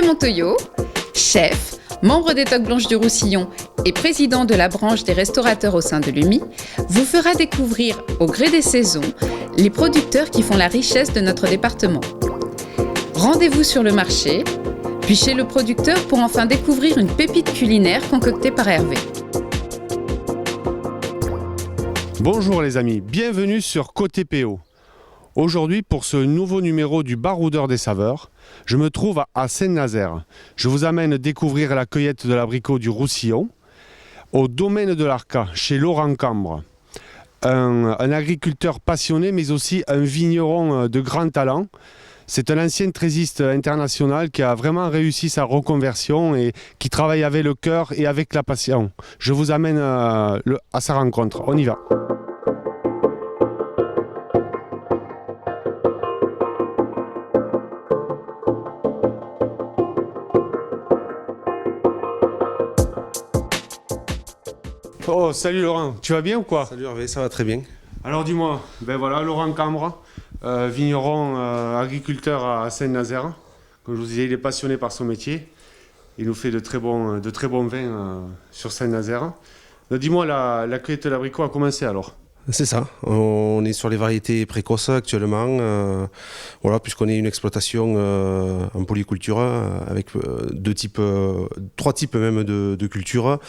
Montoyot, chef, membre des Toques Blanches du Roussillon et président de la branche des restaurateurs au sein de l'UMI, vous fera découvrir, au gré des saisons, les producteurs qui font la richesse de notre département. Rendez-vous sur le marché, puis chez le producteur pour enfin découvrir une pépite culinaire concoctée par Hervé. Bonjour les amis, bienvenue sur Côté PO. Aujourd'hui, pour ce nouveau numéro du Baroudeur des saveurs, je me trouve à Saint-Nazaire. Je vous amène découvrir la cueillette de l'abricot du Roussillon, au domaine de l'Arca, chez Laurent Cambre. Un agriculteur passionné, mais aussi un vigneron de grand talent. C'est un ancien trésiste international qui a vraiment réussi sa reconversion et qui travaille avec le cœur et avec la passion. Je vous amène à sa rencontre. On y va. Oh, salut Laurent, tu vas bien ou quoi? Salut Hervé, ça va très bien. Alors dis-moi, ben voilà, Laurent Cambre, vigneron, agriculteur à Saint-Nazaire. Comme je vous disais, il est passionné par son métier. Il nous fait de très bons vins sur Saint-Nazaire. Dis-moi, la cueillette de l'abricot a commencé alors? C'est ça, on est sur les variétés précoces actuellement, voilà, puisqu'on est une exploitation en polyculture avec trois types même de cultures,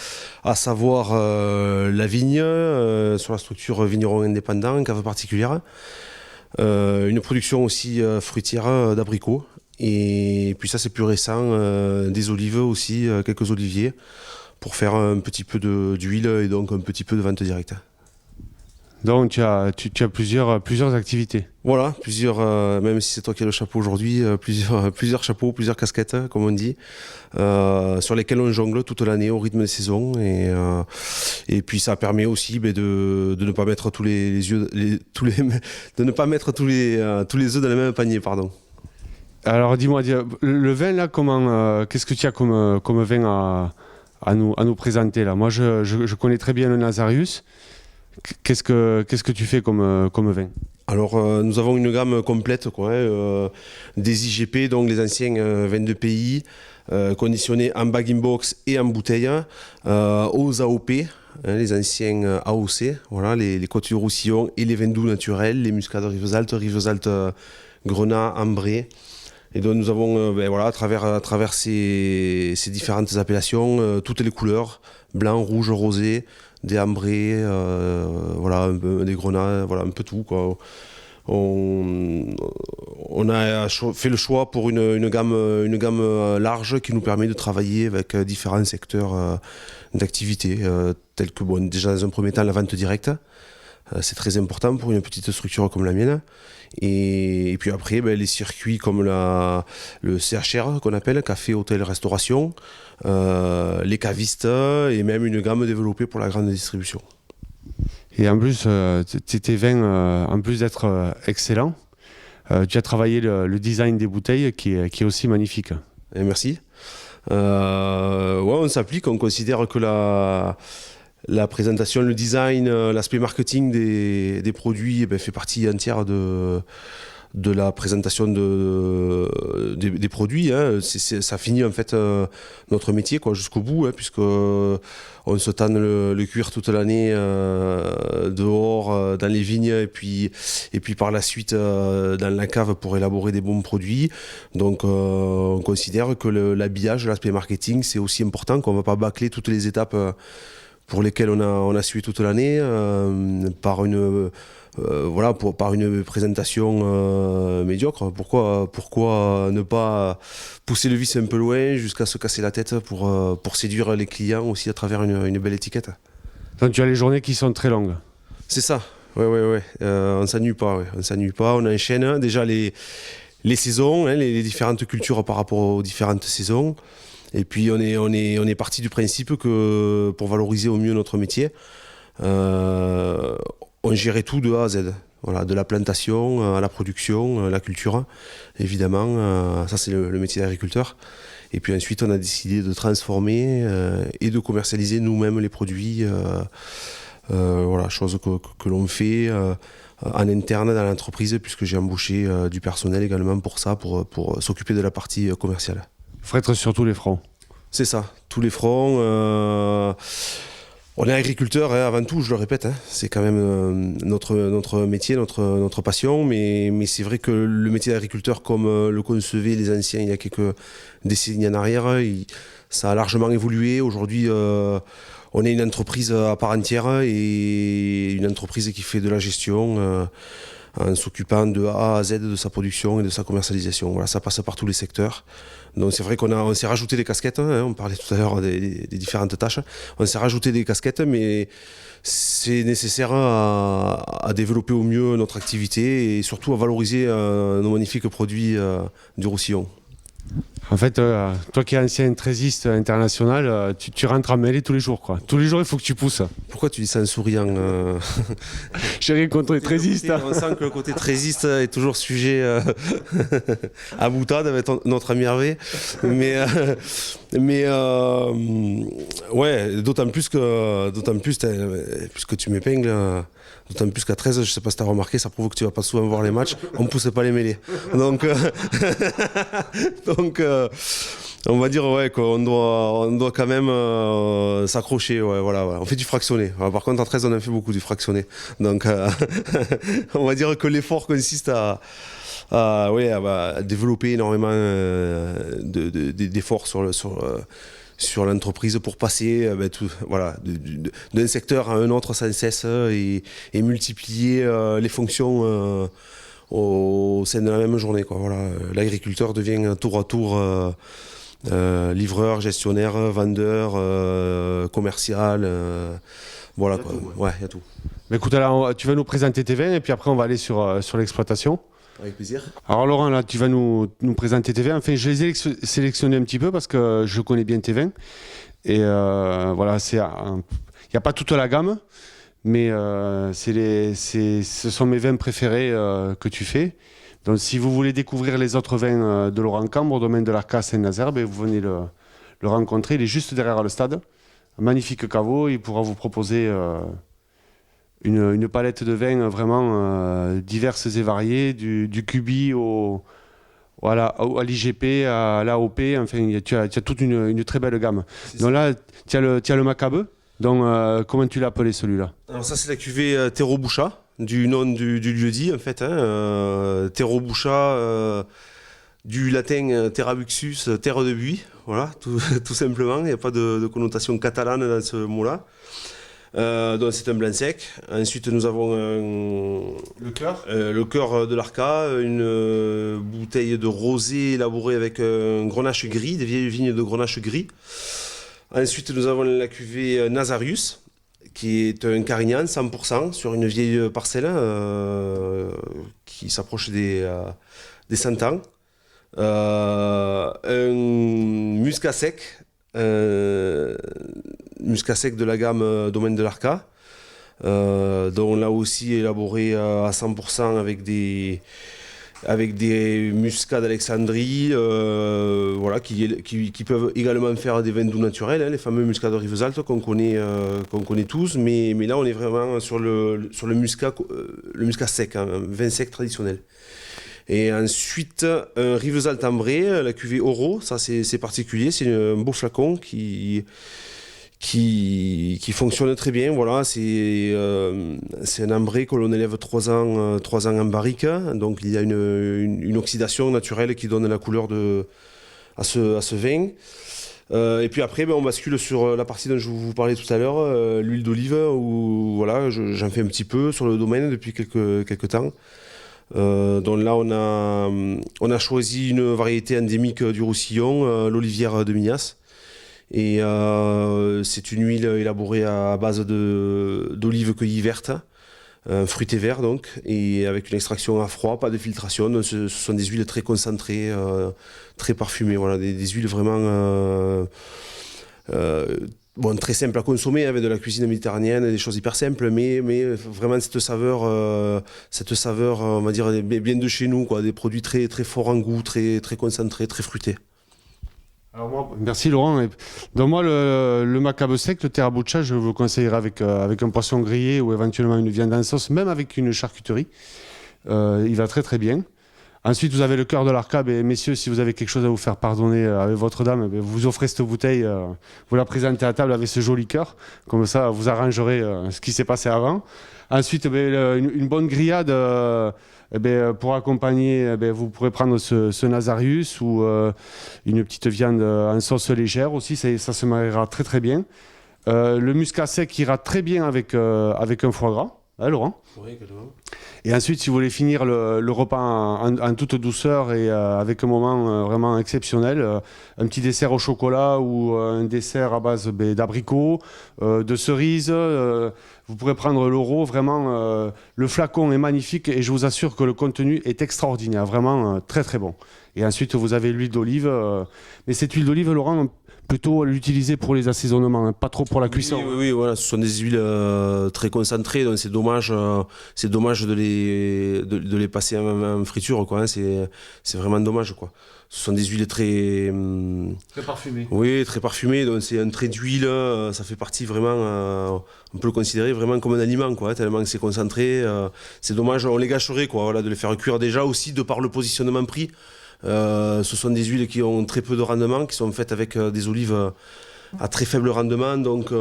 à savoir la vigne sur la structure vigneron indépendant, cave particulière, une production aussi fruitière d'abricots, et puis ça c'est plus récent, des olives aussi, quelques oliviers, pour faire un petit peu d'huile et donc un petit peu de vente directe. Donc tu as plusieurs activités. Voilà, même si c'est toi qui as le chapeau aujourd'hui, plusieurs chapeaux, plusieurs casquettes, comme on dit, sur lesquelles on jongle toute l'année au rythme des saisons. Et puis ça permet aussi de ne pas mettre tous les œufs dans le même panier, pardon. Alors dis-moi, le vin là, qu'est-ce que tu as comme vin à nous présenter là? Moi je connais très bien le Nazarius. Qu'est-ce que tu fais comme vin? Alors nous avons une gamme complète, des IGP, donc les anciens vins de pays, conditionnés en bag-in-box et en bouteille, aux AOP, les anciens AOC, voilà, les Côtes du Roussillon et les vins doux naturels, les muscades Rivesaltes, Grenat, Ambré. Et donc nous avons à travers ces différentes appellations, toutes les couleurs, blanc, rouge, rosé, des ambrés, des grenats, voilà, un peu tout, quoi. On a fait le choix pour une gamme large qui nous permet de travailler avec différents secteurs d'activité, tels que déjà dans un premier temps la vente directe. C'est très important pour une petite structure comme la mienne. Et puis après, les circuits comme le CHR qu'on appelle, café, hôtel, restauration, les cavistes et même une gamme développée pour la grande distribution. Et en plus, tes vins, en plus d'être excellents, tu as travaillé le design des bouteilles qui est aussi magnifique. Et merci. On s'applique, on considère que la présentation, le design, l'aspect marketing des produits fait partie entière de la présentation des produits. Ça finit en fait notre métier jusqu'au bout, puisque on se tanne le cuir toute l'année dehors, dans les vignes, et puis par la suite dans la cave pour élaborer des bons produits. Donc on considère que l'habillage, l'aspect marketing, c'est aussi important, qu'on ne va pas bâcler toutes les étapes pour lesquelles on a suivi toute l'année par une présentation médiocre. Pourquoi ne pas pousser le vice un peu loin jusqu'à se casser la tête pour séduire les clients aussi à travers une belle étiquette. Donc tu as les journées qui sont très longues. C'est ça, ouais. On s'ennuie pas, on enchaîne déjà les saisons, les différentes cultures par rapport aux différentes saisons. Et puis on est parti du principe que pour valoriser au mieux notre métier, on gérait tout de A à Z. Voilà, de la plantation à la production, la culture, évidemment. Ça, c'est le métier d'agriculteur. Et puis ensuite, on a décidé de transformer et de commercialiser nous-mêmes les produits. Chose que l'on fait en interne dans l'entreprise, puisque j'ai embauché du personnel également pour ça, pour s'occuper de la partie commerciale. faut être sur tous les fronts. C'est ça, tous les fronts. On est agriculteur avant tout, je le répète. C'est quand même notre métier, notre passion. Mais c'est vrai que le métier d'agriculteur, comme le concevaient les anciens il y a quelques décennies en arrière, ça a largement évolué. Aujourd'hui, on est une entreprise à part entière et une entreprise qui fait de la gestion en s'occupant de A à Z de sa production et de sa commercialisation. Voilà, ça passe par tous les secteurs. Donc c'est vrai on s'est rajouté des casquettes, on parlait tout à l'heure des différentes tâches. On s'est rajouté des casquettes, mais c'est nécessaire à développer au mieux notre activité et surtout à valoriser nos magnifiques produits du Roussillon. En fait, toi qui es ancien trésiste international, tu rentres à mêlée tous les jours, quoi. Tous les jours, il faut que tu pousses. Pourquoi tu dis ça en souriant J'ai rien contre les trésistes. On sent que le côté trésiste est toujours sujet à boutade avec notre ami Hervé. Mais ouais, d'autant plus puisque tu m'épingles. D'autant plus qu'à 13, je ne sais pas si tu as remarqué, ça prouve que tu ne vas pas souvent voir les matchs. On ne pousse pas les mêlées. Donc on va dire qu'on doit quand même s'accrocher. Ouais, voilà. On fait du fractionné. Alors, par contre, à 13, on a fait beaucoup du fractionné. Donc on va dire que l'effort consiste à développer énormément d'efforts sur l'entreprise pour passer d'un secteur à un autre sans cesse et multiplier les fonctions au sein de la même journée, quoi. Voilà. L'agriculteur devient tour à tour livreur, gestionnaire, vendeur, commercial. Voilà, quoi. Ouais, il y a tout. Mais écoute, alors, tu vas nous présenter tes vins et puis après on va aller sur l'exploitation. Avec plaisir. Alors Laurent, là, tu vas nous présenter tes vins. Enfin, je les ai sélectionnés un petit peu parce que je connais bien tes vins. Et voilà, il n'y a pas toute la gamme, mais ce sont mes vins préférés que tu fais. Donc si vous voulez découvrir les autres vins de Laurent Cambre au domaine de l'Arca à Saint-Nazaire, vous venez le rencontrer. Il est juste derrière le stade. Un magnifique caveau. Il pourra vous proposer une palette de vins vraiment diverses et variées, du cubi à l'IGP, à l'AOP, enfin tu as toute une très belle gamme. Donc là, tu as le Macabeu. Donc comment tu l'as appelé celui-là? Alors ça c'est la cuvée Terreau Bouchat, du nom du lieu-dit en fait. Terreau Bouchat, du latin terra buxus, terre de buis, voilà, tout simplement. Il n'y a pas de connotation catalane dans ce mot-là. Donc c'est un blanc sec. Ensuite nous avons le cœur de l'Arca, une bouteille de rosé élaborée avec un grenache gris, des vieilles vignes de grenache gris. Ensuite nous avons la cuvée Nazarius, qui est un Carignan 100% sur une vieille parcelle qui s'approche des 100 ans. Un muscat sec. Muscat sec de la gamme Domaine de l'Arca, dont là aussi élaboré à 100% avec des muscats d'Alexandrie, voilà, qui peuvent également faire des vins doux naturels, les fameux muscats de Rivesaltes qu'on connaît tous, mais là on est vraiment sur le muscat sec, un vin sec traditionnel. Et ensuite, un Rivesaltes ambré, la cuvée Oro, ça c'est particulier, c'est un beau flacon qui fonctionne très bien. Voilà, c'est un ambré que l'on élève 3 ans en barrique, donc il y a une oxydation naturelle qui donne la couleur à ce vin. Et puis après, on bascule sur la partie dont je vous parlais tout à l'heure, l'huile d'olive, où voilà, j'en fais un petit peu sur le domaine depuis quelques temps. Donc là on a choisi une variété endémique du Roussillon, l'olivière de Mignas, et c'est une huile élaborée à base d'olives cueillies vertes, fruitées vert donc, et avec une extraction à froid, pas de filtration. Donc ce sont des huiles très concentrées, très parfumées, voilà, des huiles vraiment très simple à consommer, avec de la cuisine méditerranéenne, des choses hyper simples, mais vraiment cette saveur, on va dire, bien de chez nous, quoi, des produits très, très forts en goût, très, très concentrés, très fruités. Alors merci Laurent. Donc moi, le Macabeu sec, le terra buccia, je vous conseillerais avec un poisson grillé ou éventuellement une viande en sauce, même avec une charcuterie. Il va très très bien. Ensuite, vous avez le cœur de l'Arca. Messieurs, si vous avez quelque chose à vous faire pardonner avec votre dame, vous offrez cette bouteille, vous la présentez à table avec ce joli cœur. Comme ça, vous arrangerez ce qui s'est passé avant. Ensuite, une bonne grillade pour accompagner, vous pourrez prendre ce Nazarius ou une petite viande en sauce légère aussi, ça se mariera très très bien. Le muscat sec ira très bien avec un foie gras, hein, Laurent? Oui, également. Et ensuite, si vous voulez finir le repas en toute douceur et avec un moment vraiment exceptionnel, un petit dessert au chocolat ou un dessert à base d'abricots, de cerises, vous pourrez prendre l'Oro. Vraiment, le flacon est magnifique et je vous assure que le contenu est extraordinaire, vraiment très très bon. Et ensuite, vous avez l'huile d'olive. Mais cette huile d'olive, Laurent, plutôt l'utiliser pour les assaisonnements, hein, pas trop pour la cuisson. Oui, voilà, ce sont des huiles très concentrées, donc c'est dommage de les passer en friture, quoi, hein, c'est vraiment dommage, quoi. Ce sont des huiles très parfumées. Oui, très parfumées, donc c'est un trait d'huile, ça fait partie vraiment, on peut le considérer vraiment comme un aliment, quoi, hein, tellement que c'est concentré. C'est dommage, on les gâcherait, quoi, voilà, de les faire cuire déjà aussi de par le positionnement prix. Ce sont des huiles qui ont très peu de rendement, qui sont faites avec des olives à très faible rendement, donc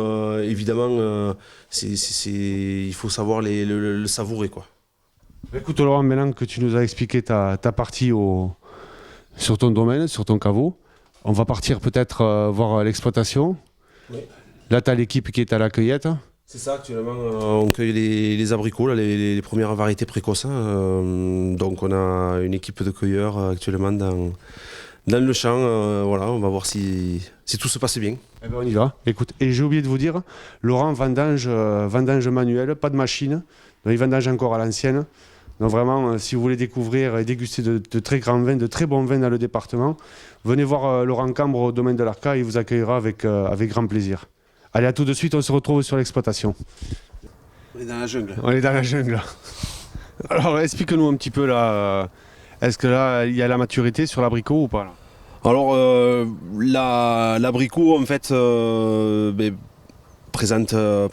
évidemment il faut savoir le savourer, quoi. Écoute Laurent, maintenant que tu nous as expliqué ta partie sur ton domaine, sur ton caveau, on va partir peut-être voir l'exploitation. Oui. Là tu as l'équipe qui est à la cueillette. C'est ça, actuellement on cueille les abricots, là, les premières variétés précoces, hein. Donc on a une équipe de cueilleurs actuellement dans le champ, voilà, on va voir si tout se passe bien. Eh ben on y va. Écoute, et j'ai oublié de vous dire, Laurent vendange manuel, pas de machine, donc il vendange encore à l'ancienne. Donc vraiment, si vous voulez découvrir et déguster de très grands vins, de très bons vins dans le département, venez voir Laurent Cambre au domaine de l'Arca, il vous accueillera avec grand plaisir. Allez, à tout de suite, on se retrouve sur l'exploitation. On est dans la jungle. On est dans la jungle. Alors, explique-nous un petit peu là, est-ce que là, il y a la maturité sur l'abricot ou pas là? Alors, l'abricot, en fait, présente un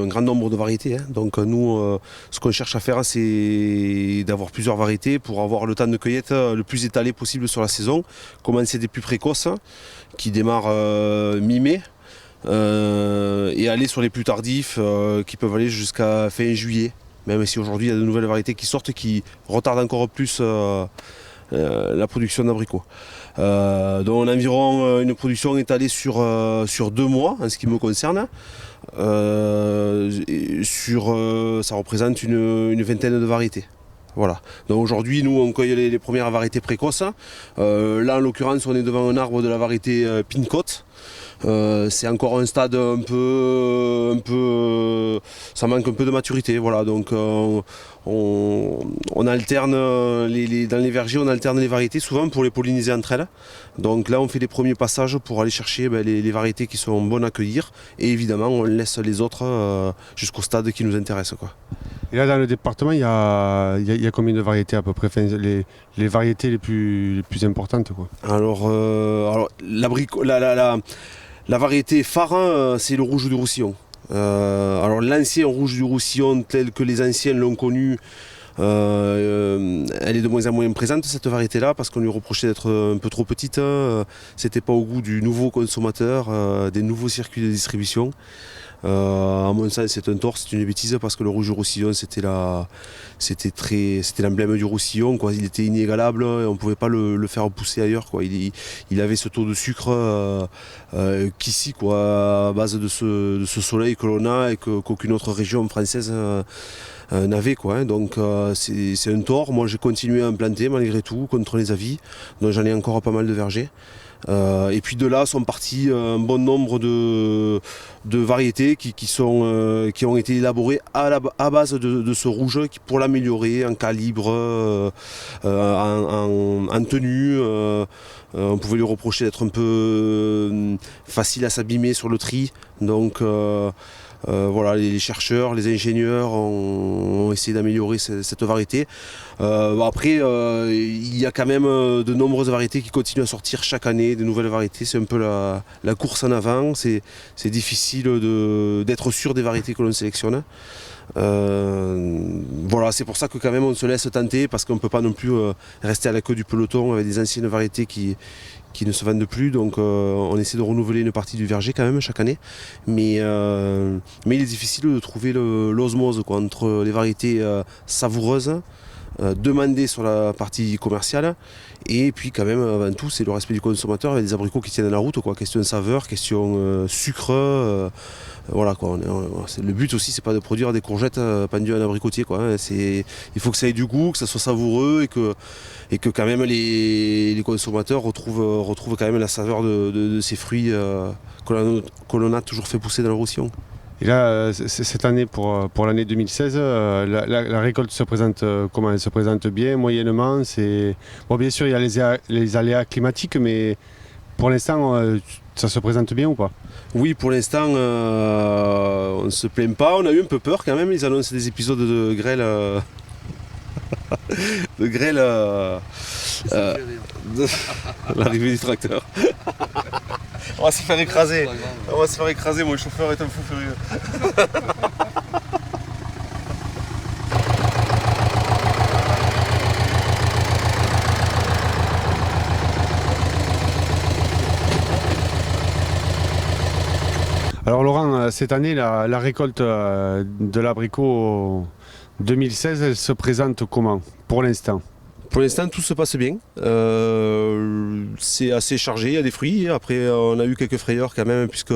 grand nombre de variétés, hein. Donc nous, ce qu'on cherche à faire, c'est d'avoir plusieurs variétés pour avoir le temps de cueillette le plus étalé possible sur la saison. Commencer des plus précoces, qui démarrent mi-mai, et aller sur les plus tardifs, qui peuvent aller jusqu'à fin juillet. Même si aujourd'hui il y a de nouvelles variétés qui sortent, qui retardent encore plus la production d'abricots. Donc on a environ une production étalée sur 2 mois en ce qui me concerne. Ça représente une vingtaine de variétés. Voilà. Donc aujourd'hui, nous, on cueille les premières variétés précoces. Là, en l'occurrence, on est devant un arbre de la variété Pincote. C'est encore un stade un peu, ça manque un peu de maturité, voilà. Donc on alterne dans les vergers, on alterne les variétés souvent pour les polliniser entre elles. Donc là, on fait les premiers passages pour aller chercher les variétés qui sont bonnes à cueillir, et évidemment, on laisse les autres jusqu'au stade qui nous intéresse, quoi. Et là, dans le département, il y a combien de variétés à peu près, enfin, les variétés les plus importantes, quoi? Alors la variété phare, c'est le rouge du Roussillon. Alors l'ancien rouge du Roussillon, tel que les anciens l'ont connu, elle est de moins en moins présente, cette variété-là, parce qu'on lui reprochait d'être un peu trop petite. C'était pas au goût du nouveau consommateur, des nouveaux circuits de distribution. À mon sens, c'est un tort, c'est une bêtise, parce que le rouge du Roussillon, c'était l'emblème du Roussillon, quoi. Il était inégalable et on ne pouvait pas le faire pousser ailleurs, quoi. Il avait ce taux de sucre qu'ici, quoi, à base de ce soleil que l'on a et qu'aucune autre région française n'avait, quoi, hein. Donc c'est un tort. Moi, j'ai continué à implanter malgré tout, contre les avis, donc j'en ai encore pas mal de vergers. Et puis de là sont partis un bon nombre de variétés qui ont été élaborées à base de ce rouge, pour l'améliorer en calibre, en tenue. On pouvait lui reprocher d'être un peu facile à s'abîmer sur le tri. Donc voilà, les chercheurs, les ingénieurs ont essayé d'améliorer cette variété. Après, il y a quand même de nombreuses variétés qui continuent à sortir chaque année, de nouvelles variétés. C'est un peu la course en avant. C'est difficile d'être sûr des variétés que l'on sélectionne. Voilà, c'est pour ça que quand même on se laisse tenter, parce qu'on ne peut pas non plus rester à la queue du peloton avec des anciennes variétés qui ne se vendent plus. Donc on essaie de renouveler une partie du verger quand même chaque année. Mais il est difficile de trouver l'osmose entre les variétés savoureuses, demandées sur la partie commerciale, et puis quand même avant tout c'est le respect du consommateur avec des abricots qui tiennent la route, quoi. Question saveur, question sucre. Voilà quoi. Le but aussi c'est pas de produire des courgettes pendues à un abricotier, quoi, hein. Il faut que ça ait du goût, que ça soit savoureux et que quand même les consommateurs retrouvent quand même la saveur de ces fruits que l'on a toujours fait pousser dans le Roussillon. Et là, cette année, pour l'année 2016, la récolte se présente comment? Elle se présente bien, moyennement? Bon, bien sûr, il y a les aléas climatiques, mais pour l'instant, ça se présente bien ou pas? Oui, pour l'instant, on ne se plaint pas. On a eu un peu peur quand même. Ils annoncent des épisodes de grêle. De grêle. L'arrivée du tracteur. On va se faire écraser. On va se faire écraser. Moi, le chauffeur est un fou furieux. Alors Laurent, cette année, la récolte de l'abricot 2016, elle se présente comment pour l'instant? Pour l'instant, tout se passe bien. C'est assez chargé, il y a des fruits. Après, on a eu quelques frayeurs quand même, puisque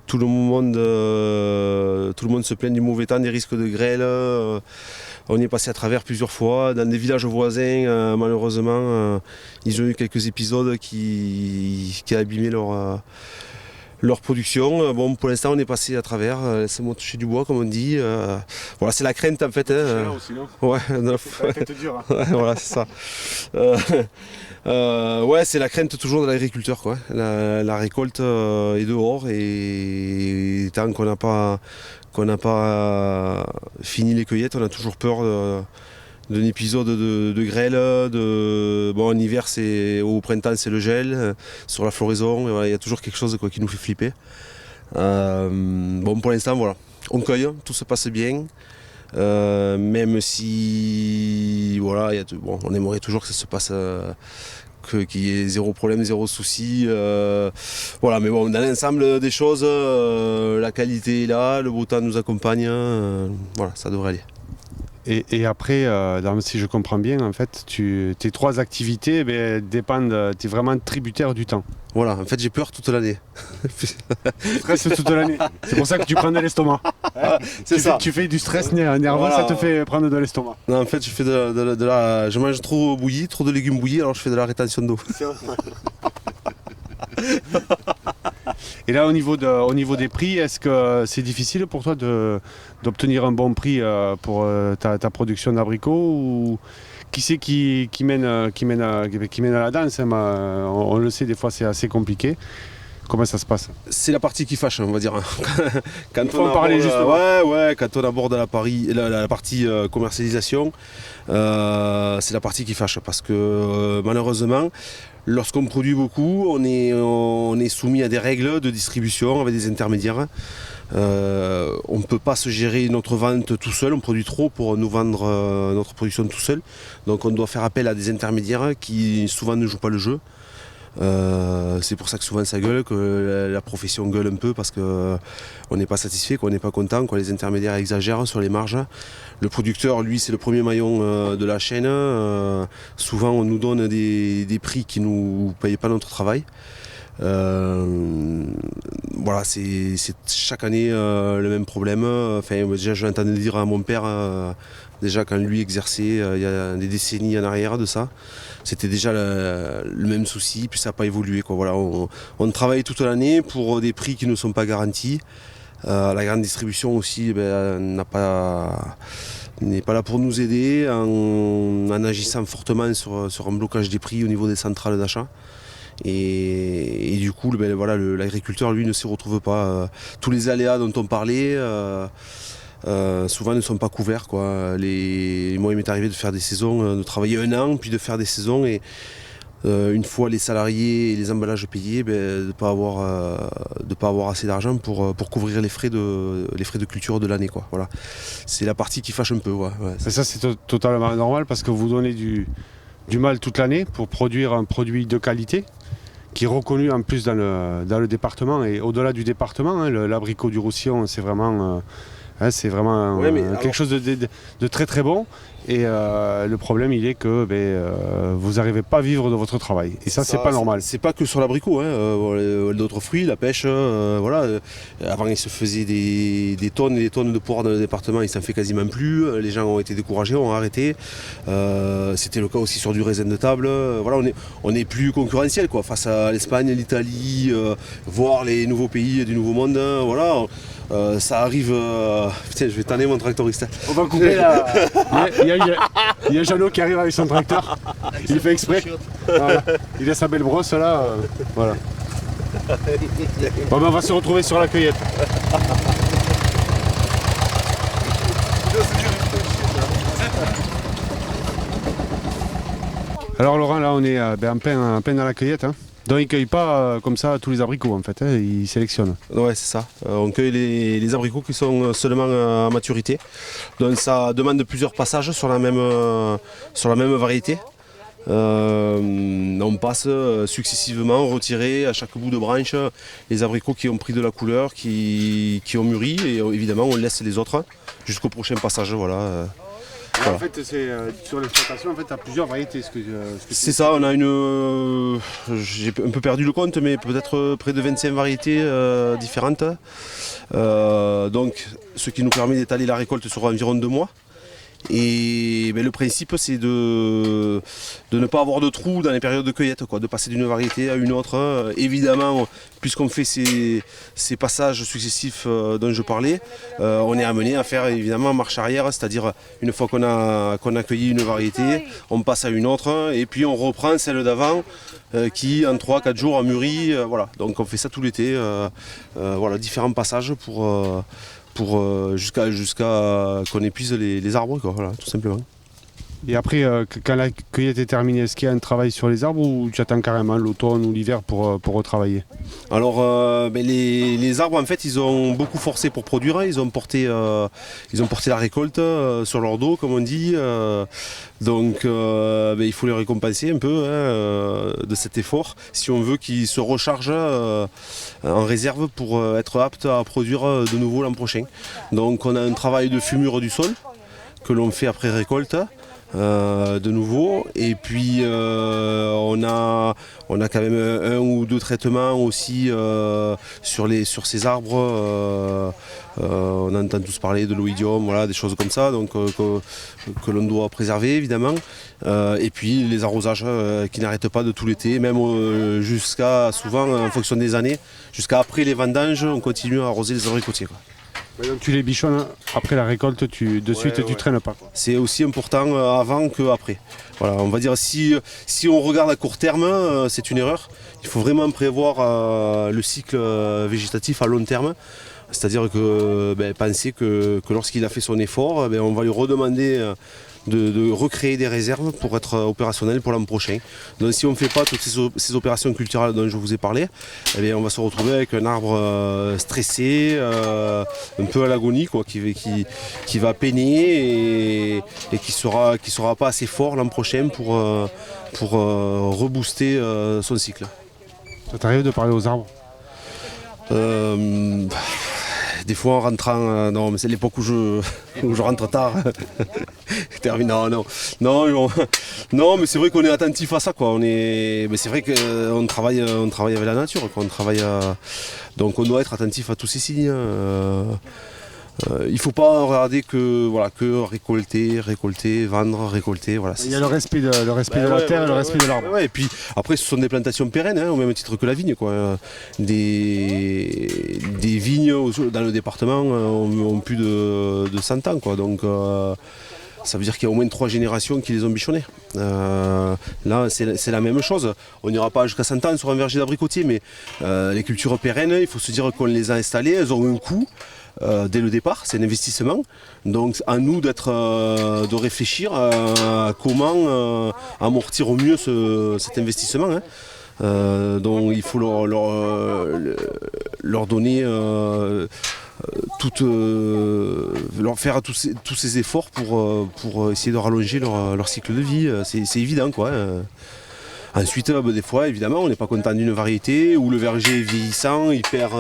tout le monde se plaint du mauvais temps, des risques de grêle. On y est passé à travers plusieurs fois. Dans des villages voisins, malheureusement, ils ont eu quelques épisodes qui a abîmé leur production. Bon, pour l'instant, on est passé à travers. Laissez-moi toucher du bois, comme on dit. Voilà, c'est la crainte en fait. Hein. Aussi, non? Ouais, Ça fait dur, hein. ouais, voilà, c'est ça. Ouais, c'est la crainte toujours de l'agriculteur, quoi. La récolte est dehors, et tant qu'on n'a pas fini les cueillettes, on a toujours peur d'un épisode de grêle. Bon, en hiver, au printemps, c'est le gel sur la floraison. Et voilà, il y a toujours quelque chose, quoi, qui nous fait flipper. Bon, pour l'instant, voilà, on cueille, tout se passe bien. Même si, voilà, on aimerait toujours que ça se passe, qu'il y ait zéro problème, zéro souci. Voilà, mais bon, dans l'ensemble des choses, la qualité est là, le beau temps nous accompagne. Voilà, ça devrait aller. Et après, si je comprends bien, en fait, tes trois activités dépendent, tu es vraiment tributaire du temps. Voilà, en fait j'ai peur toute l'année. Stress toute l'année. C'est pour ça que tu prends de l'estomac. Hein, c'est ça. Tu fais du stress nerveux, voilà. Ça te fait prendre de l'estomac. Non, en fait je mange trop bouilli, trop de légumes bouillis, alors je fais de la rétention d'eau. Et là, au niveau des prix, est-ce que c'est difficile pour toi d'obtenir un bon prix pour ta production d'abricots, ou qui c'est qui mène à la danse, hein, on le sait, des fois c'est assez compliqué. Comment ça se passe? C'est la partie qui fâche, on va dire. Quand il faut en parler justement. Ouais, quand on aborde la partie commercialisation, c'est la partie qui fâche, parce que malheureusement, lorsqu'on produit beaucoup, on est soumis à des règles de distribution avec des intermédiaires. On ne peut pas se gérer notre vente tout seul, on produit trop pour nous vendre notre production tout seul. Donc on doit faire appel à des intermédiaires qui souvent ne jouent pas le jeu. C'est pour ça que souvent ça gueule, que la profession gueule un peu, parce qu'on n'est pas satisfait, qu'on n'est pas content, que les intermédiaires exagèrent sur les marges. Le producteur, lui, c'est le premier maillon de la chaîne. Souvent on nous donne des prix qui ne nous payent pas notre travail. Voilà, c'est chaque année le même problème. Enfin, déjà, je l'entendais dire à mon père, déjà quand lui exerçait il y a des décennies en arrière de ça, c'était déjà le même souci, puis ça n'a pas évolué, quoi. Voilà, on travaille toute l'année pour des prix qui ne sont pas garantis. La grande distribution aussi n'est pas là pour nous aider en agissant fortement sur un blocage des prix au niveau des centrales d'achat. Et du coup, voilà, l'agriculteur, lui, ne s'y retrouve pas. Tous les aléas dont on parlait, souvent ne sont pas couverts, quoi. Moi, il m'est arrivé de faire des saisons, de travailler un an, puis de faire des saisons. Et Une fois les salariés et les emballages payés, de ne pas avoir assez d'argent pour couvrir les frais de culture de l'année, quoi. Voilà. C'est la partie qui fâche un peu. Ouais. Et ça, c'est totalement normal parce que vous donnez du mal toute l'année pour produire un produit de qualité qui est reconnu en plus dans le département et au-delà du département. L'abricot du Roussillon, c'est vraiment, quelque chose de très très bon. Et le problème, il est que vous n'arrivez pas à vivre de votre travail. Et ça, c'est pas normal. C'est pas que sur l'abricot, d'autres fruits, la pêche, voilà. Avant, il se faisait des tonnes et des tonnes de poires dans le département, il s'en fait quasiment plus. Les gens ont été découragés, ont arrêté. C'était le cas aussi sur du raisin de table. Voilà, on est plus concurrentiel, quoi, face à l'Espagne, l'Italie, voire les nouveaux pays du Nouveau Monde. Voilà. Ça arrive. Putain, je vais tanner mon tractoriste. On va couper là. Il y a Jeannot qui arrive avec son tracteur. Il fait exprès. Voilà. Il a sa belle brosse là. Voilà. Bon, on va se retrouver sur la cueillette. Alors Laurent, là on est en plein dans la cueillette. Donc ils ne cueillent pas comme ça tous les abricots en fait, ils sélectionnent. Ouais, c'est ça. On cueille les abricots qui sont seulement à maturité. Donc ça demande plusieurs passages sur la même variété. On passe successivement, retirer à chaque bout de branche les abricots qui ont pris de la couleur, qui ont mûri, et évidemment on laisse les autres jusqu'au prochain passage. Voilà. Voilà. En fait, sur l'exploitation, tu as plusieurs variétés. C'est ça, on a j'ai un peu perdu le compte, mais peut-être près de 25 variétés différentes. Donc, ce qui nous permet d'étaler la récolte sur environ 2 mois. Et le principe, c'est de ne pas avoir de trous dans les périodes de cueillette, quoi, de passer d'une variété à une autre. Évidemment, puisqu'on fait ces passages successifs dont je parlais, on est amené à faire évidemment marche arrière, c'est-à-dire une fois qu'on a cueilli une variété, on passe à une autre et puis on reprend celle d'avant qui en 3-4 jours a mûri. Voilà. Donc on fait ça tout l'été, voilà, différents passages pour jusqu'à qu'on épuise les arbres, quoi, voilà, tout simplement. Et après, quand la cueillette est terminée, est-ce qu'il y a un travail sur les arbres ou tu attends carrément l'automne ou l'hiver pour retravailler? Alors, les arbres, en fait, ils ont beaucoup forcé pour produire. Ils ont porté la récolte sur leur dos, comme on dit. Donc, il faut les récompenser un peu de cet effort, si on veut qu'ils se rechargent en réserve pour être aptes à produire de nouveau l'an prochain. Donc, on a un travail de fumure du sol que l'on fait après récolte. De nouveau, et puis on a quand même un ou deux traitements aussi sur ces arbres. On entend tous parler de l'oïdium, voilà, des choses comme ça, donc que l'on doit préserver évidemment. Et puis les arrosages qui n'arrêtent pas de tout l'été, même jusqu'à souvent en fonction des années, jusqu'à après les vendanges, on continue à arroser les abricotiers, quoi. Donc tu les bichonnes après la récolte, tu traînes pas. C'est aussi important avant qu'après. Voilà, on va dire si on regarde à court terme, c'est une erreur. Il faut vraiment prévoir le cycle végétatif à long terme. C'est-à-dire que penser que lorsqu'il a fait son effort, on va lui redemander de recréer des réserves pour être opérationnel pour l'an prochain. Donc si on ne fait pas toutes ces opérations culturelles dont je vous ai parlé, on va se retrouver avec un arbre stressé, un peu à l'agonie, quoi, qui va peiner et qui sera pas assez fort l'an prochain pour rebooster son cycle. Ça t'arrive de parler aux arbres? Des fois en rentrant, non, mais c'est l'époque où je rentre tard. Non, mais c'est vrai qu'on est attentif à ça, quoi. Mais c'est vrai qu'on travaille avec la nature, quoi. Donc on doit être attentif à tous ces signes. Il ne faut pas regarder que récolter, vendre, récolter. Voilà. Il y a le respect de la terre et le respect de l'arbre. Ouais, et puis après, ce sont des plantations pérennes, au même titre que la vigne, quoi. Des vignes dans le département ont plus de 100 ans, quoi. Donc ça veut dire qu'il y a au moins 3 générations qui les ont bichonnés. Là, c'est la même chose. On n'ira pas jusqu'à 100 ans sur un verger d'abricotier, mais les cultures pérennes, il faut se dire qu'on les a installées, elles ont un coût. Dès le départ, c'est un investissement. Donc à nous de réfléchir à comment amortir au mieux cet investissement. Donc il faut leur donner leur faire tous ces efforts pour essayer de rallonger leur cycle de vie. C'est évident, quoi. Ensuite, des fois, évidemment, on n'est pas content d'une variété où le verger est vieillissant, il perd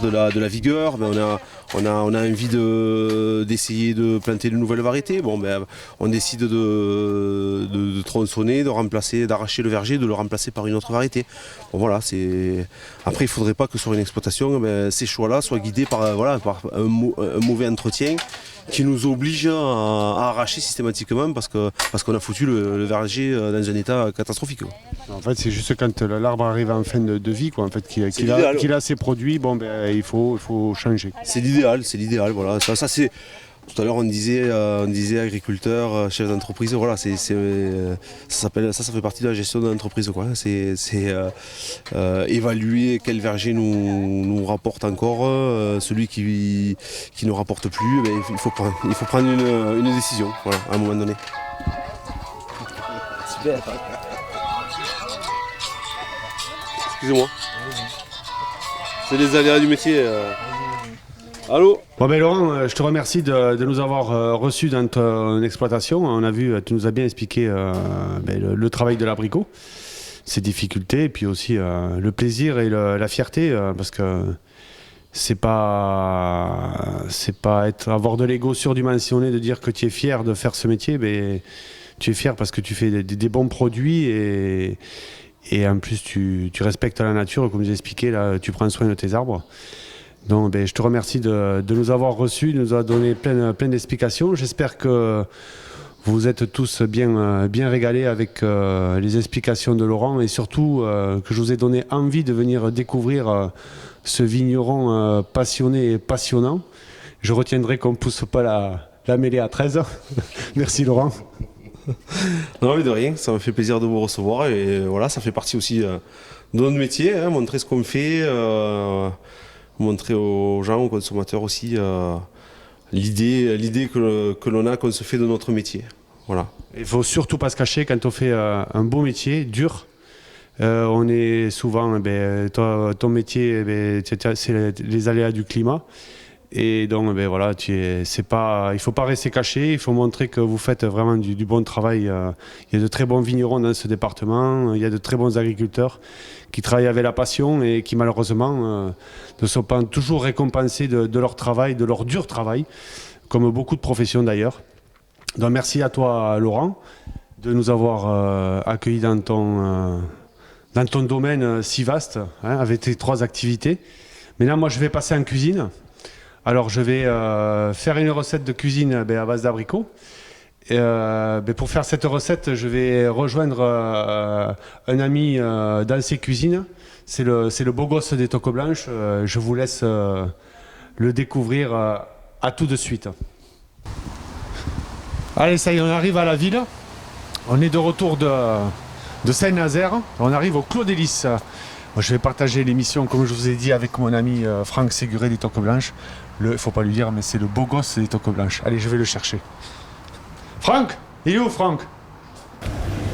de la vigueur. On a envie d'essayer de planter de nouvelles variétés. On décide de tronçonner, d'arracher le verger, de le remplacer par une autre variété. Voilà, après, il ne faudrait pas que sur une exploitation, ces choix-là soient guidés par un mauvais entretien qui nous oblige à arracher systématiquement parce qu'on a foutu le verger dans un état catastrophique. En fait, c'est juste quand l'arbre arrive en fin de vie, quoi, en fait, qu'il a ses produits, il faut changer. C'est l'idéal, voilà. Ça c'est. Tout à l'heure, on disait agriculteur, chef d'entreprise. Voilà, ça fait partie de la gestion de l'entreprise, quoi. C'est évaluer quel verger nous rapporte encore, celui qui ne rapporte plus. Il faut prendre une décision, voilà, à un moment donné. Super. Excusez-moi. C'est les aléas du métier. Allô ? Laurent, je te remercie de nous avoir reçus dans ton exploitation. On a vu, tu nous as bien expliqué le travail de l'abricot, ses difficultés, et puis aussi le plaisir et la fierté, parce que c'est pas avoir de l'ego surdimensionné de dire que tu es fier de faire ce métier, mais tu es fier parce que tu fais des bons produits et en plus tu respectes la nature, comme j'ai expliqué, là, tu prends soin de tes arbres. Donc, je te remercie de nous avoir reçus, de nous avoir donné plein d'explications. J'espère que vous êtes tous bien régalés avec les explications de Laurent et surtout que je vous ai donné envie de venir découvrir ce vigneron passionné et passionnant. Je retiendrai qu'on ne pousse pas la mêlée à 13. Merci Laurent. Non mais de rien, ça me fait plaisir de vous recevoir et voilà, ça fait partie aussi de notre métier, montrer ce qu'on fait. Montrer aux gens, aux consommateurs aussi l'idée que l'on a, qu'on se fait de notre métier. Voilà. Il ne faut surtout pas se cacher quand on fait un beau métier, dur. On est souvent, ton métier, c'est les aléas du climat. Et donc, il ne faut pas rester caché, il faut montrer que vous faites vraiment du bon travail. Il y a de très bons vignerons dans ce département, il y a de très bons agriculteurs qui travaillent avec la passion et qui malheureusement ne sont pas toujours récompensés de leur travail, de leur dur travail, comme beaucoup de professions d'ailleurs. Donc merci à toi Laurent de nous avoir accueillis dans ton domaine si vaste, avec tes 3 activités. Maintenant moi je vais passer en cuisine. Alors je vais faire une recette de cuisine à base d'abricots. Pour faire cette recette, je vais rejoindre un ami dans ses cuisines. C'est le beau gosse des Toques Blanches. Je vous laisse le découvrir à tout de suite. Allez, ça y est, on arrive à la ville. On est de retour de Saint-Nazaire. On arrive au Clos des Lys. Moi, je vais partager l'émission, comme je vous ai dit, avec mon ami Franck Séguré des Toques Blanches. Il ne faut pas lui dire, mais c'est le beau gosse des Toques Blanches. Allez, je vais le chercher. Franck, il est où Franck?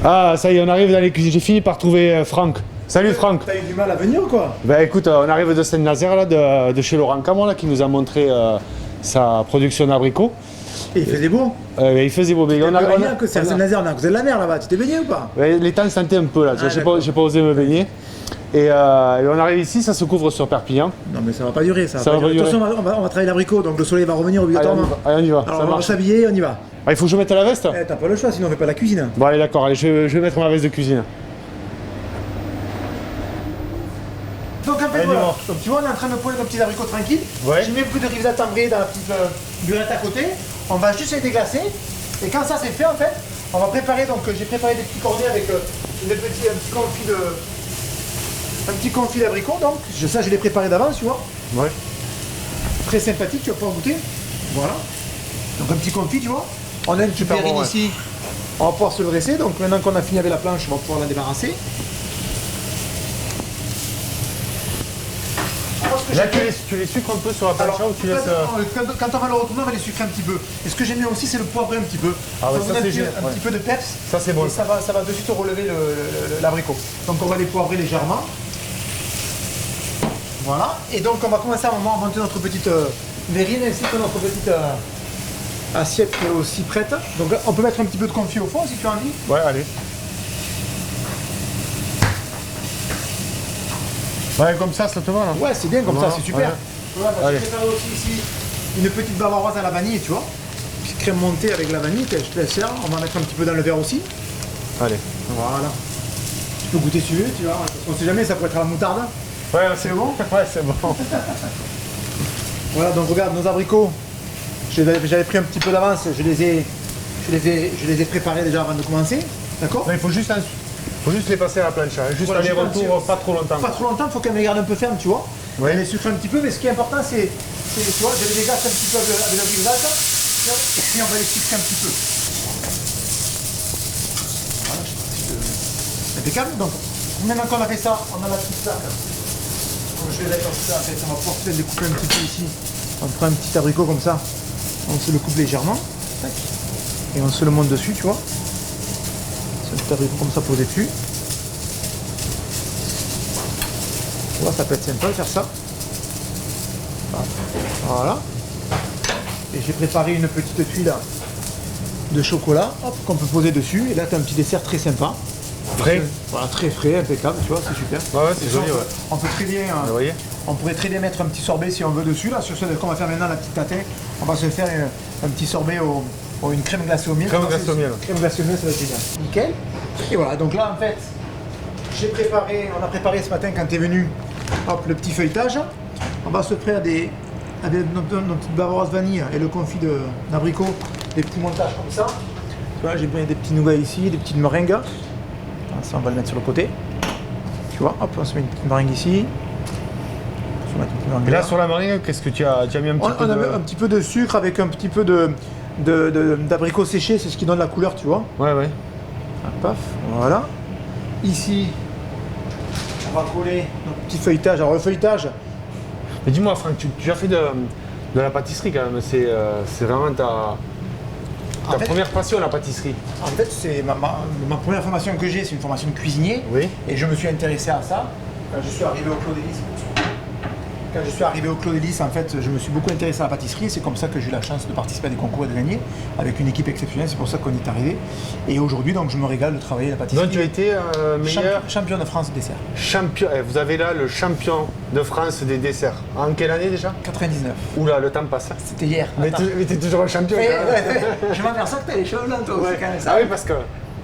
Ah, ça y est, on arrive dans les cuisines. J'ai fini par trouver Franck. Salut Franck. T'as eu du mal à venir ou quoi? Écoute, on arrive de Saint-Nazaire, là, de chez Laurent Camon, là, qui nous a montré sa production d'abricots. Et il faisait beau. Il faisait beau. C'est à Saint-Nazaire, on est à côté de la mer là-bas. Tu t'es baigné ou pas? Les temps sentaient un peu là. J'ai pas osé me baigner. Et on arrive ici, ça se couvre sur Perpignan. Non mais ça va pas durer ça. Va pas durer. Attention, on va travailler l'abricot, donc le soleil va revenir obligatoirement. Allez, on y va. Alors on va s'habiller, on y va. Il faut que je mette la veste. T'as pas le choix, sinon on fait pas la cuisine. Bon allez d'accord, allez, je vais mettre ma veste de cuisine. Donc en fait voilà, donc, tu vois on est en train de poêler nos petits abricots tranquilles. Ouais. J'ai mis un peu de rivesade timbrée dans la petite burette à côté. On va juste les déglacer. Et quand ça c'est fait en fait, on va préparer, donc j'ai préparé des petits cornets avec un petit confit d'abricot, donc ça je l'ai préparé d'avance, tu vois. Ouais. Très sympathique, tu vas pouvoir goûter. Voilà. Donc un petit confit, tu vois. On a une petite Super verrine bon, ouais. ici. On va pouvoir se le dresser. Donc maintenant qu'on a fini avec la planche, on va pouvoir la débarrasser. Alors, ce que Là, j'aime bien- tu les sucres un peu sur la plancha Alors, ou tu laisses. quand on va le retourner, on va les sucrer un petit peu. Et ce que j'aime bien aussi, c'est le poivrer un petit peu. Ah ouais, Ça ça, donne un c'est petit- génial, un ouais. petit peu de peps. Ça, c'est bon. Et ça va de suite relever l'abricot. Donc on va les poivrer légèrement. Voilà. Et donc on va commencer à un moment à monter notre petite verrine ainsi que notre petite assiette qui est aussi prête. Donc là, on peut mettre un petit peu de confit au fond si tu as envie. Ouais, allez. Ouais, comme ça te va là. Ouais, c'est bien comme Voilà, ça, c'est super. ouais. Voilà, bah, Allez. j'ai préparé aussi ici une petite bavaroise à la vanille, tu vois. Petite crème montée avec la vanille, que je te laisse faire. On va mettre un petit peu dans le verre aussi. Allez. Voilà. Tu peux goûter si tu veux, tu vois. On sait jamais, ça pourrait être à la moutarde. Ouais, c'est bon. Ouais, c'est bon. Voilà, donc regarde nos abricots. J'avais pris un petit peu d'avance, je les ai préparés déjà avant de commencer. D'accord? Il faut juste les passer à la plancha. Juste Voilà, aller-retour, pas trop longtemps. Pas trop longtemps, il faut qu'elles me gardent un peu ferme, tu vois. Ouais. Elle les sucre un petit peu, mais ce qui est important, c'est tu vois, je les dégage un petit peu avec le grisage et on va les sucrer un petit peu. Voilà, impeccable. Donc, maintenant qu'on a fait ça, on a la petite plaque. Donc, je vais mettre ça, en fait, on va pouvoir peut-être les couper un petit peu ici. On prend un petit abricot comme ça, on se le coupe légèrement. Tac. Et on se le monte dessus, tu vois. C'est un petit abricot comme ça posé dessus. Tu vois, ça peut être sympa de faire ça. Voilà. Et j'ai préparé une petite tuile de chocolat hop, qu'on peut poser dessus. Et là, tu as un petit dessert très sympa. Frais. Voilà, très frais, impeccable, tu vois, c'est super. Ouais, c'est joli, ouais. On peut très bien, Vous voyez? on pourrait très bien mettre un petit sorbet si on veut dessus. Là, sur ce qu'on va faire maintenant, la petite tatin, on va se faire un petit sorbet une crème glacée au miel. Crème glacée au miel. Crème glacée au miel, ça va être génial. Nickel. Et voilà, donc là, en fait, on a préparé ce matin quand tu es venu, hop, le petit feuilletage. On va se faire avec notre petite bavaroise vanille et le confit d'abricot, des petits montages comme ça. Tu vois, j'ai pris des petits nougats ici, des petites meringues. Ça, on va le mettre sur le côté. Tu vois, hop, on se met une petite meringue ici. On se met une petite meringue Et là, sur la meringue, qu'est-ce que tu as mis un petit on peu a de... mis un petit peu de sucre avec un petit peu d'abricot séché, c'est ce qui donne la couleur, tu vois. Ouais, ouais. Hop, paf, voilà. Ici, on va coller notre petit feuilletage. Alors le feuilletage, Mais dis-moi, Franck, tu as fait de la pâtisserie quand même. C'est vraiment ta En fait- première passion, la pâtisserie. en fait, c'est ma première formation que j'ai, c'est une formation de cuisinier. Oui. Et je me suis intéressé à ça quand je suis arrivé au Clos des Lys. Quand je suis arrivé au Clos des Lys, en fait, je me suis beaucoup intéressé à la pâtisserie et c'est comme ça que j'ai eu la chance de participer à des concours et de gagner avec une équipe exceptionnelle. C'est pour ça qu'on est arrivé. Et aujourd'hui, donc, je me régale de travailler à la pâtisserie. Donc tu as été meilleur Champion de France dessert. champion. Vous avez là le champion de France des desserts. En quelle année déjà? 99. Oula, le temps passe. C'était hier. Mais Attends. tu es toujours un champion. Ouais, quand même. ouais, ouais. Je m'aperçois que t'as les cheveux blancs toi aussi quand même. Ah oui, parce que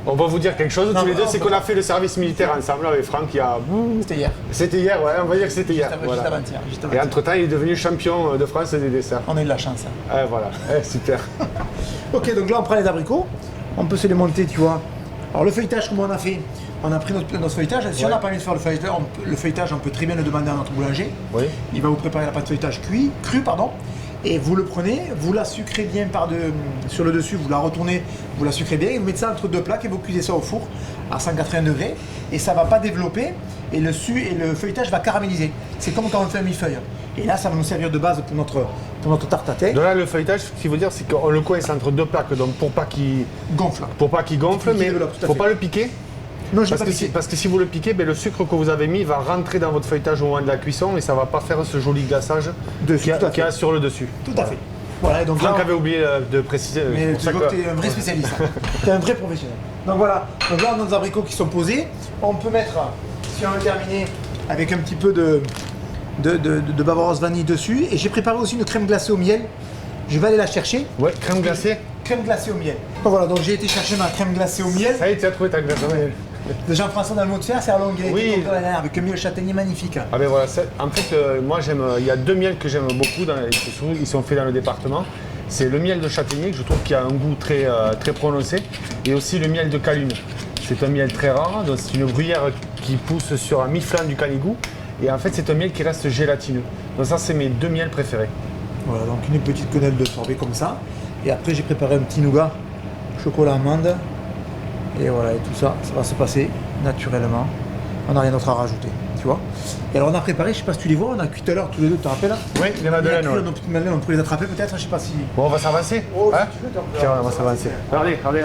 on va vous dire quelque chose Non, tous les mais deux, on c'est peut qu'on a fait le service militaire ensemble avec Franck il y a... C'était hier. C'était hier, ouais, on va dire que c'était hier. Juste voilà. avant-hier. Juste Et avant-hier. entre-temps, il est devenu champion de France des desserts. On a eu de la chance. Hein. Voilà, super. Ok, donc là on prend les abricots. On peut se les monter, tu vois. Alors le feuilletage, comment on a fait? On a pris notre feuilletage. Si on n'a pas envie de faire le feuilletage, on peut très bien le demander à notre boulanger. Oui. Il va vous préparer la pâte feuilletage crue, pardon. Et vous le prenez, vous la sucrez bien sur le dessus, vous la retournez, vous la sucrez bien, et vous mettez ça entre deux plaques et vous cuisez ça au four à 180 degrés. Et ça ne va pas développer et le feuilletage va caraméliser. C'est comme quand on fait un millefeuille. Et là, ça va nous servir de base pour notre tarte à thé. Donc là, le feuilletage, ce qu'il veut dire, c'est qu'on le coince entre deux plaques, donc pour pas qu'il Gonfle. gonfle, Qu'il mais développe, tout à faut fait. pas le piquer. Non, je Parce vais que, pas piquer. parce que si vous le piquez, ben, le sucre que vous avez mis va rentrer dans votre feuilletage au moment de la cuisson et ça va pas faire ce joli glaçage Dessus, tout à qu'il y a fait. sur le dessus. Tout à fait. Voilà, et donc Franck là, avait oublié de préciser. c'est mais pour tu ça vois que- que t'es un vrai spécialiste. T'es un vrai professionnel. Donc voilà, donc là on a nos abricots qui sont posés. On peut mettre, si on veut terminer, avec un petit peu de bavaroise vanille dessus. Et j'ai préparé aussi une crème glacée au miel. Je vais aller la chercher. Ouais, crème glacée. Crème glacée au miel. Donc voilà, donc j'ai été chercher ma crème glacée au miel Ça y est, tu as trouvé ta glace. de Jean-François Dalmau de Fer, c'est à Longueuil. Oui. Donc, là, avec un miel châtaignier magnifique. Ah ben voilà, en fait, moi j'aime, il y a deux miels que j'aime beaucoup, ils sont faits dans le département. C'est le miel de châtaignier, que je trouve qu'il a un goût très, très prononcé, et aussi le miel de Calune. C'est un miel très rare, donc c'est une gruyère qui pousse sur un mi-flanc du Canigou, et en fait c'est un miel qui reste gélatineux. Donc ça c'est mes deux miels préférés. Voilà, donc une petite quenelle de sorbet comme ça. Et après j'ai préparé un petit nougat chocolat amande. Et voilà, et tout ça, ça va se passer naturellement. On n'a rien d'autre à rajouter, tu vois. Et alors on a préparé, je sais pas si tu les vois, on a cuit tout à l'heure tous les deux, tu te rappelles? Oui, les madeleines. Nos petites madeleines, on peut les attraper peut-être, je sais pas si... Bon, on va s'avancer. Oh, hein si tu veux, t'en peux. Tiens, on va s'avancer. Regardez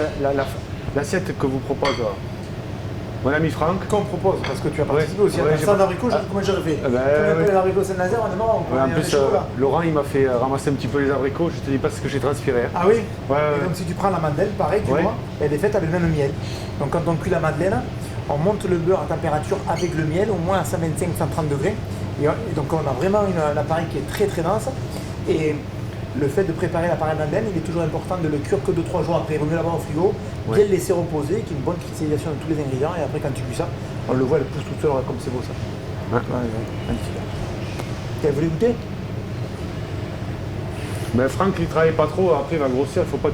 l'assiette que vous propose mon ami Franck. Qu'on propose, parce que tu as participé aussi à ouais, un stand d'abricot, comment j'aurais fait? Les abricots Saint-Nazaire, on est mort, on Ouais, en prend plus, des chocolats. Laurent, il m'a fait ramasser un petit peu les abricots. Je te dis pas ce que j'ai transpiré. Ah oui. Ouais. Et donc si tu prends la madeleine, pareil, tu Ouais. vois, elle est faite avec le même miel. Donc quand on cuit la madeleine, on monte le beurre à température avec le miel, au moins à 125-130 degrés. Et donc on a vraiment un appareil qui est très très dense. Et le fait de préparer l'appareil madeleine, il est toujours important de le cuire que 2-3 jours après. Il vaut mieux l'avoir au frigo, bien le laisser reposer, qu'il y ait une bonne cristallisation de tous les ingrédients. Et après quand tu cuis ça, on le voit, elle pousse toute seule, regarde comme c'est beau ça. Ouais. Magnifique. Vous voulez goûter? Mais Franck, il travaille pas trop. Après, il va grossir. Faut pas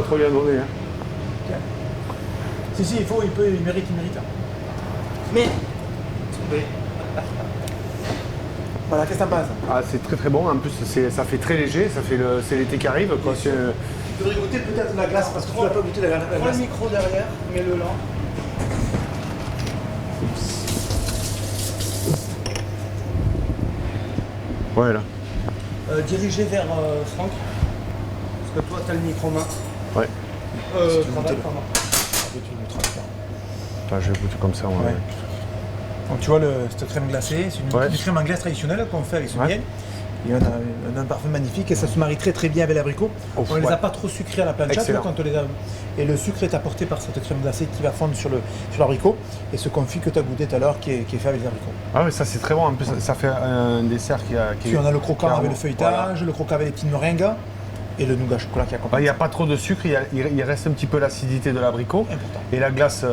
trop lui en donner. Hein. Si, il mérite. Mais... Voilà, qu'est-ce que t'en penses? Ah, c'est très très bon. En plus, ça fait très léger. C'est l'été qui arrive. Quoi. Tu devrais goûter peut-être la glace, parce que tu n'as pas goûté la glace. Prends le micro derrière, mets-le là. Ouais, là. Dirigez vers Franck. Parce que toi, tu as le micro main. Ouais. Travaille, pardon. Enfin, je vais goûter comme ça. Moi. Ouais. Donc tu vois cette crème glacée, c'est une crème anglaise traditionnelle qu'on fait avec ce miel. Il y a un parfum magnifique et ça se marie très très bien avec l'abricot. On ne les a pas trop sucrés à la plancha, quand on les a... Et le sucre est apporté par cette crème glacée qui va fondre sur l'abricot. Et ce confit que tu as goûté tout à l'heure qui est fait avec les abricots. Ah oui, ça c'est très bon. En plus, ça fait un dessert qui Puis on a le croquant avec le feuilletage, le croquant avec les petites meringues et le nougat chocolat qui accompagne. Il n'y a pas trop de sucre, il reste un petit peu l'acidité de l'abricot. Important. Et la glace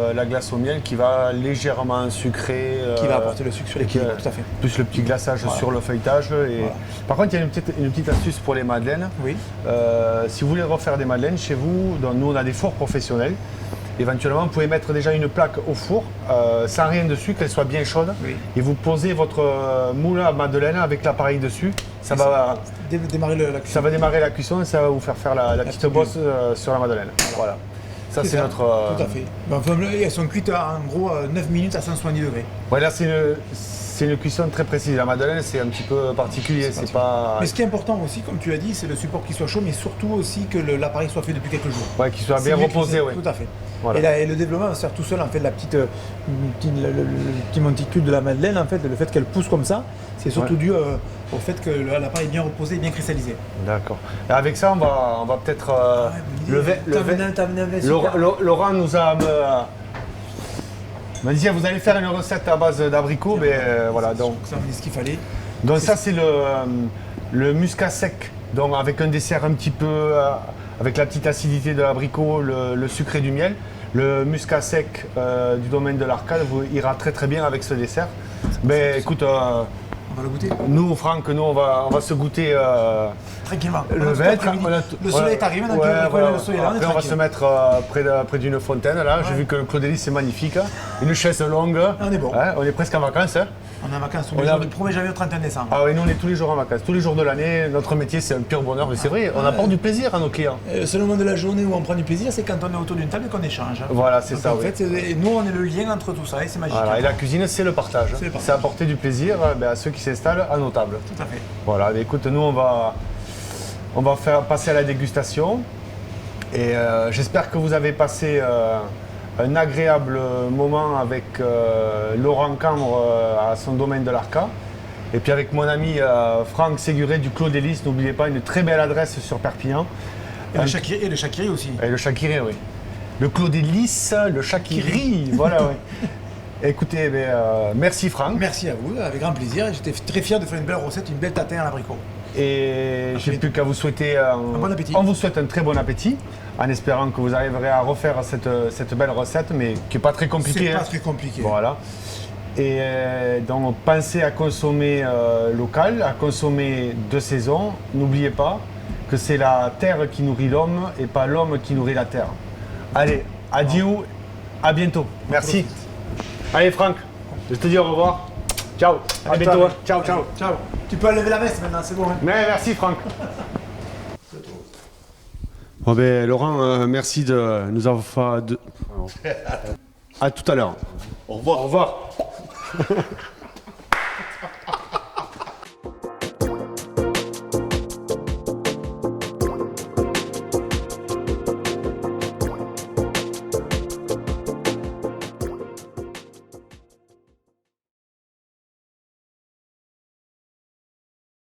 au miel qui va légèrement sucrer. Qui va apporter le sucre sur l'équilibre, tout à fait. Plus le petit glaçage sur le feuilletage. Et... Voilà. Par contre, il y a une petite astuce pour les madeleines. Oui. Si vous voulez refaire des madeleines chez vous, nous on a des fours professionnels. Éventuellement, vous pouvez mettre déjà une plaque au four, sans rien dessus, qu'elle soit bien chaude. Oui. Et vous posez votre moule à madeleine avec l'appareil dessus. Ça va démarrer la cuisson. Ça va démarrer la cuisson et ça va vous faire la petite bosse sur la madeleine. Voilà. Ça, c'est notre... Tout à fait. Enfin, elles sont cuites en gros 9 minutes à 170 degrés. Ouais, là, c'est une cuisson très précise. La madeleine, c'est un petit peu particulier. C'est pas... Mais ce qui est important aussi, comme tu l'as dit, c'est le support qui soit chaud, mais surtout aussi que l'appareil soit fait depuis quelques jours. Ouais, qu'il soit bien reposé. Ouais. Tout à fait. Voilà. Et le développement va se faire tout seul, en fait, le petit monticule de la madeleine, en fait, le fait qu'elle pousse comme ça, c'est surtout dû au fait que l'appareil est bien reposé et bien cristallisé. D'accord. Et avec ça, on va peut-être Laurent nous a m'a dit vous allez faire une recette à base d'abricots, mais voilà. Donc ça me dit ce qu'il fallait. Donc ça c'est le muscat sec, donc avec un dessert un petit peu avec la petite acidité de l'abricot, le sucré du miel. Le muscat sec du domaine de l'Arcade ira très très bien avec ce dessert. Mais écoute, on va le goûter. Nous, Franck, on va se goûter tranquillement. Le vêtre. Le soleil est arrivé, donc le soleil est là. Après, on va se mettre près d'une fontaine. Là, j'ai vu que le Claudelis c'est magnifique. Une chaise longue. On est bon. On est presque en vacances. On est en vacances. On est le 1er janvier au 31 décembre. Ah oui, nous on est tous les jours en vacances, tous les jours de l'année. Notre métier c'est un pur bonheur, mais c'est vrai, on apporte du plaisir à nos clients. Le seul moment de la journée où on prend du plaisir, c'est quand on est autour d'une table et qu'on échange. Voilà, c'est donc, ça. En fait, nous on est le lien entre tout ça et c'est magique. Voilà, et la cuisine c'est le partage. C'est apporter du plaisir à ceux qui s'installent à nos tables. Tout à fait. Voilà, mais écoute, nous on va passer à la dégustation. Et j'espère que vous avez passé un agréable moment avec Laurent Cambre à son domaine de l'Arca. Et puis avec mon ami Franck Séguré du Clos d'Hélice, n'oubliez pas une très belle adresse sur Perpignan. Et le Chakiri aussi. Et le Chakiri, oui. Le Clos d'Hélice, le Chakiri, voilà, oui. Écoutez, merci Franck. Merci à vous, avec grand plaisir. J'étais très fier de faire une belle recette, une belle tatin à l'abricot. Et j'ai plus qu'à vous souhaiter un bon appétit. On vous souhaite un très bon appétit, en espérant que vous arriverez à refaire cette belle recette, mais qui n'est pas très compliquée. C'est pas très compliqué. Voilà. Et donc pensez à consommer local, à consommer de saison. N'oubliez pas que c'est la terre qui nourrit l'homme et pas l'homme qui nourrit la terre. Allez, adieu, à bientôt. Merci. Allez Franck, je te dis au revoir. Ciao, à bientôt. Ciao, ciao. Ciao. Tu peux enlever la veste maintenant, c'est bon. Hein. Mais merci Franck. Bon, ben, Laurent, merci de nous avoir... À tout à l'heure. Au revoir. Au revoir.